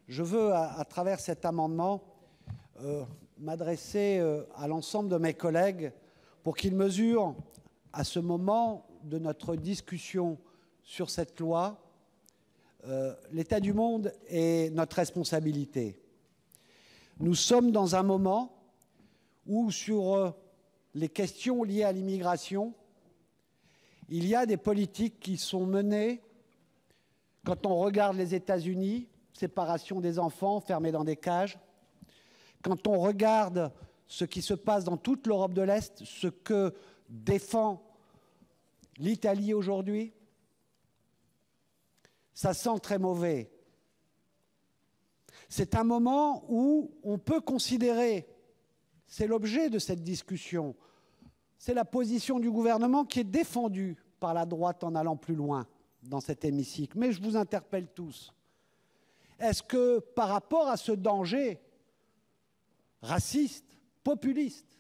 Je veux, à travers cet amendement, m'adresser à l'ensemble de mes collègues pour qu'ils mesurent, à ce moment de notre discussion sur cette loi, l'état du monde et notre responsabilité. Nous sommes dans un moment où, sur les questions liées à l'immigration, il y a des politiques qui sont menées. Quand on regarde les États-Unis, séparation des enfants fermés dans des cages. Quand on regarde ce qui se passe dans toute l'Europe de l'Est, ce que défend l'Italie aujourd'hui, ça sent très mauvais. C'est un moment où on peut considérer, c'est l'objet de cette discussion, c'est la position du gouvernement qui est défendue par la droite en allant plus loin dans cet hémicycle. Mais je vous interpelle tous. Est-ce que par rapport à ce danger raciste, populiste,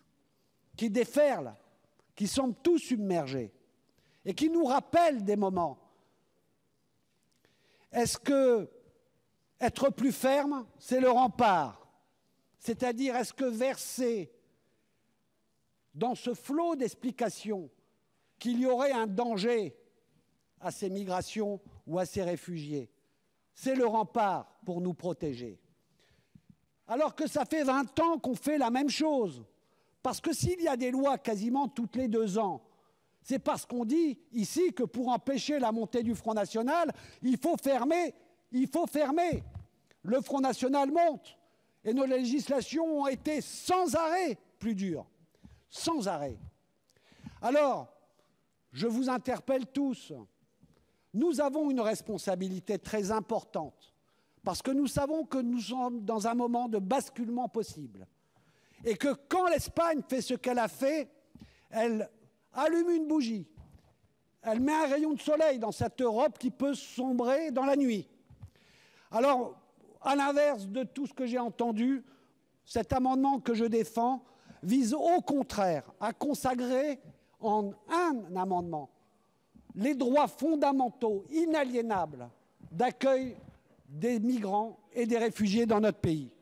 qui déferle, qui semble tout submerger et qui nous rappelle des moments, est-ce que être plus ferme, c'est le rempart? C'est-à-dire, est-ce que verser dans ce flot d'explications qu'il y aurait un danger à ces migrations ou à ces réfugiés, c'est le rempart pour nous protéger? Alors que ça fait 20 ans qu'on fait la même chose. Parce que s'il y a des lois quasiment toutes les 2 ans, c'est parce qu'on dit ici que pour empêcher la montée du Front National, il faut fermer. Le Front National monte. Et nos législations ont été sans arrêt plus dures. Sans arrêt. Alors, je vous interpelle tous. Nous avons une responsabilité très importante. Parce que nous savons que nous sommes dans un moment de basculement possible. Et que quand l'Espagne fait ce qu'elle a fait, elle allume une bougie. Elle met un rayon de soleil dans cette Europe qui peut sombrer dans la nuit. Alors, à l'inverse de tout ce que j'ai entendu, cet amendement que je défends vise au contraire à consacrer en un amendement les droits fondamentaux, inaliénables, d'accueil des migrants et des réfugiés dans notre pays.